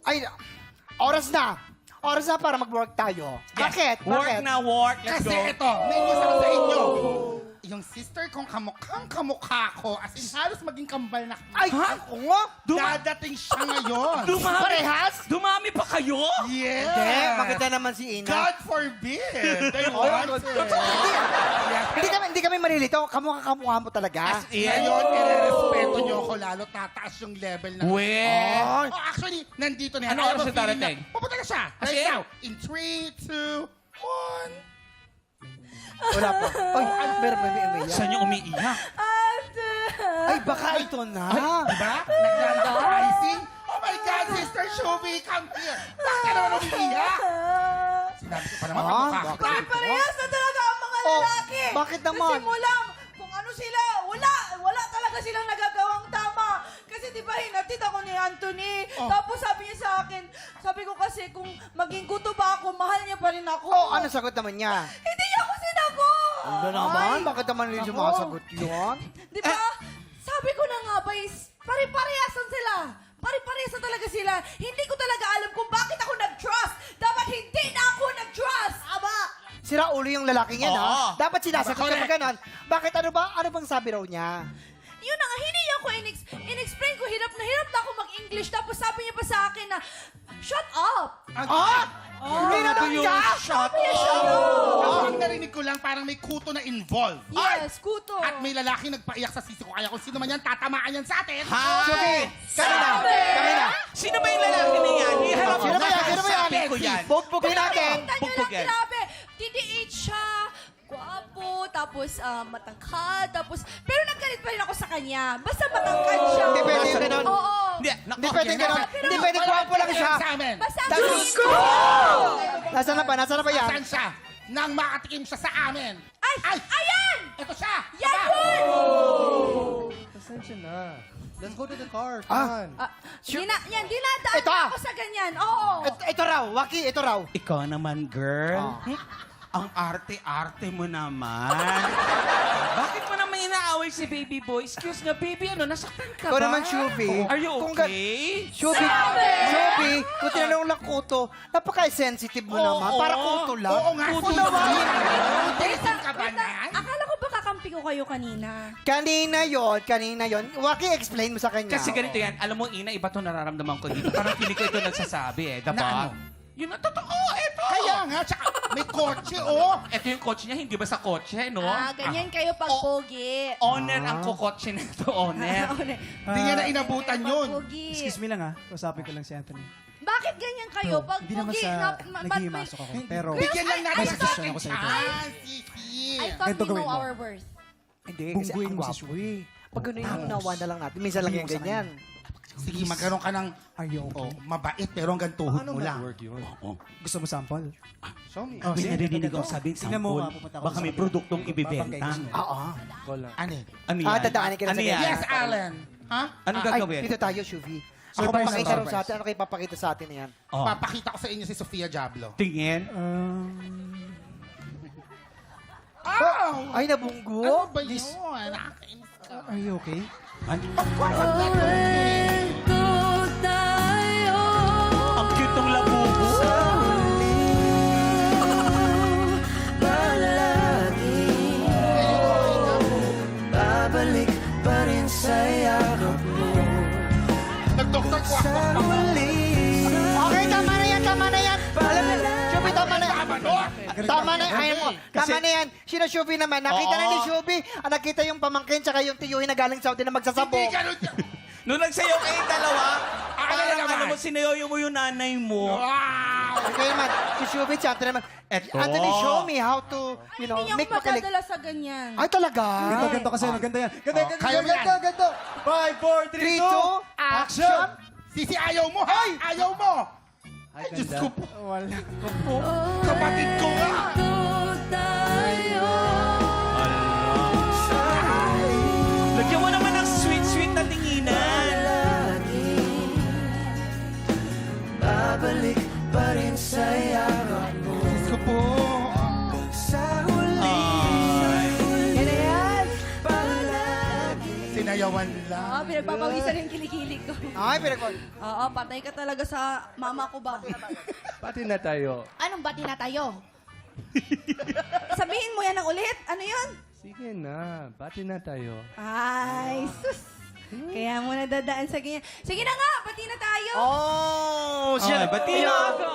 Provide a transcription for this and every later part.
Ay, oras na. Oras na para mag-work tayo. Bakit? Work Bakit? na work. Let's Kasi go. ito, may news ako sa inyo. Yung sister kong kamukhang kamukha ko, as in halos maging kambal na Ay, ako nga. dadating siya ngayon. Parehas? Dumami pa kayo? Yeah. Hindi, maganda naman si Ina. God forbid. They want it. Hindi kami marilito. Kamukha mo talaga. As in? Ngayon, irerespeto nyo ako lalo, tataas yung level ng... Well. Ay. Oh, actually, nandito na yan. Ano I have oras a na feeling darating? Pupunta na siya. As Right in? now. In 3, 2, 1. Wala pa. Ay, meron ba may umiyak? Saan yung umiiyak? Ay, baka ito na. Diba? Nagdadang-pricing. Oh my God, Sister Shubi, come here. Bakit ka naman umiiyak? Sinabi ko pa naman, kamukha ka. bakit? Parehas na talaga ang mga Oh, lalaki. bakit naman? Kasi mula, kung ano sila, wala talaga silang nagagawang tama. Kasi di ba hinatid ako ni Anthony. Oh. Tapos sabi niya sa akin, sabi ko kasi kung maging guto ba ako, mahal niya pa rin ako. Oh, ano sagot naman niya? Hindi niya ako sinagot. Ano naman? Bakit naman hindi sumasagot yun? Di ba? Sabi ko na nga ba is, pare-parehasan sila. Pare-parehasan talaga sila. Hindi ko talaga alam kung bakit ako nag-trust. Dapat hindi na ako nag-trust. Aba! Sira ulo yung lalaking yan, ha? Oo. Dapat sinasagot ka Correct. pa ganon. Bakit ano ba? Ano bang sabi raw niya? Yun na nga, hindi niya ako in-explain ko. Hirap na ako mag-English. Tapos sabi niya pa sa akin na, shut up! Hindi na daw niya! Shut Ako ang narinig ko lang, parang may kuto na involved. Yes, kuto. At may lalaki nagpaiyak sa sisi ko. Kaya kung sino man yan, tatamaan yan sa atin. Shubi! Kanina! Kanina! Sino ba yung lalaki na yan? Iharap Sino ba yan? Sino ba yan? Sabi ko yan. Bugbugin natin! Kita niyo lang, Bugbugin. grabe. TDH siya. Gwapo, tapos matangkad, tapos... Pero naggalit pa rin ako sa kanya. Basta matangkad siya. Hindi pwede yung ganon. Oo. Hindi, Hindi pwede ganon. Pero- Hindi pwede kwapo lang siya. Sa amin. Basta ang Diyos tingin ko! ko. Nasaan na ba? Nasaan na ba yan? Saan siya? Nang makatikim siya sa amin. Ay! Ayan! Ito siya! Yan Aba! yun! Pasensya na. Let's go to the car. Come Ah. on. Dinadaan Ito, ako sa ganyan. Oo. Ito raw, Waki, ito raw. Ikaw naman, girl. Ah. Ang arte-arte mo naman. Bakit mo naman inaaway si baby boy? Excuse nga, baby, ano, nasaktan ka Ikaw ba? naman, Shubi. Are you Kung ga- okay? Shubi, kung tinanong lang kuto, napaka-sensitive mo naman. Para kuto lang. Oo nga, Kuto sino ba? naman. Interesting ka ba nan? Akala ko ba kakampi ko kayo kanina? Kanina yon. Waki, explain mo sa kanya. Kasi ganito yan, alam mo, Ina, iba to nararamdaman ko dito. Parang piling ko ito nagsasabi Na diba? ano? Yun ang totoo, ito. Kaya nga, tsaka may kotse, oh. Ito yung kotse niya, hindi ba sa kotse, no? Ganyan kayo pag pogi. Owner ang kukotse na ito, owner. Hindi niya na inabutan yun. Excuse me lang ha. Kausapin ko lang si Anthony. Bakit ganyan kayo? Pag Hindi naman pogi, sa ba't may- naghihimasok ako. Pero, Bigyan lang natin May sa suggestion second ako sa ito. chance, Sisi. I thought Ganito we gawin know mo. our worth. Hindi, kasi bungguin ang mo si gwapo. Shui. Pag gano'n yung nawa na lang natin. Minsan lang yung Sabihin mo sa ganyan. Sige, magkaroon ka ng Are you okay? mabait pero hanggang tuhod mo lang. Gusto mo sample? Show me. Oh, May sige, narinig ganito. akong sabihin Tingnan mo, sample. pupunta ako Baka sa may kabila. produktong ibibenta. Oo. Ano? Ano yan? Dadaanin ka na Ano sa yan? Yes, Alan. Ha? Anong Ay, gagawin? dito tayo, Shuvi. Ako Surprise, papakita raw surprise. sa atin. Ano kayo papakita sa atin na yan? Oh. Papakita ko sa inyo si Sofia Diablo. Tingin. Oh! Ay, Ano nabunggo? ba yun? Nakakainis ka. Are you okay? Of course, I'm not okay. Ang cute ng labubo. Babalik pa rin sa yakap mo Nag-doktor ko ako. Okay, tama na yan, tama na yan. Alam mo, Shubi, tama na yan. Tama na yan, ayaw mo. Tama na yan. Sino Shubi naman? Nakita na ni Shubi. Nakita yung pamangkin tsaka yung tiyuhin na galing Saudi na magsasabo. Hindi ganun yan. Nung nagsayaw kayong dalawa, parang naman? alam mo, sinayoyo mo yung nanay mo. Wow! Okay naman, si Shubi, si Anthony naman. Eto. Anthony, show me how to, you know, Hindi make ako makilig. madadala sa ganyan. Ay, talaga? Ganto kasi. Maganda yan. Ganto, kaya mo yan. ganto. 5, 4, 3, 2, 3, 2. action! Sisi, ayaw mo, ha? Ayaw mo! Ay, Diyos ko po. Wala. Kapatid ko nga! Lagyan mo naman ng sweet-sweet na tinginan. Babalik pa rin sa yakap mo Diyos ko po. Sa huli Ay. Yan na yan Palagi Sinayaw sayawan lang. Pinagpapawisan yung kilikili ko. Ay, pinag- Oo, patay ka talaga sa mama ko ba? Pati na tayo. Anong bati na tayo? Sabihin mo yan ng ulit. Ano yun? Sige na, pati na tayo. Ay, sus. Kaya mo nadadaan sa ganyan. Sige na nga, bati na tayo. Oh, siya. Bati na ako.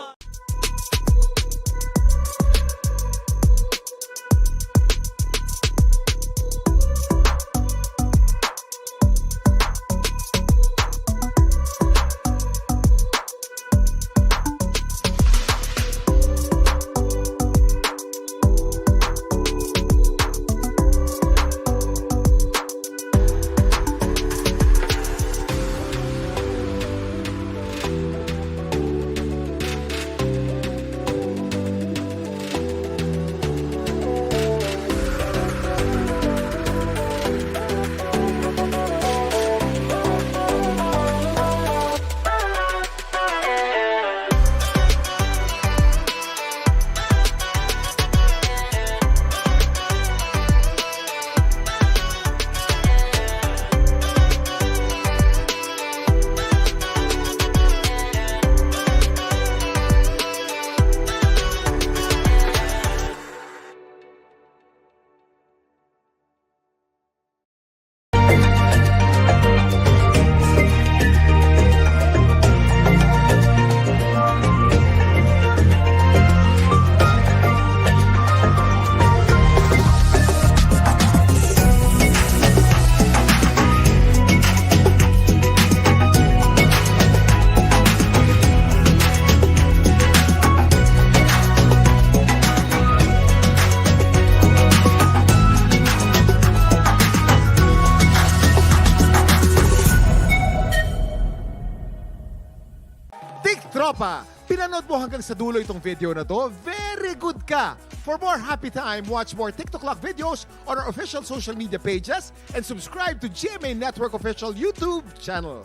Tropa, pinanood mo hanggang sa dulo itong video na to? Very good ka! For more happy time, watch more TikTok Clock videos on our official social media pages and subscribe to GMA Network official YouTube channel.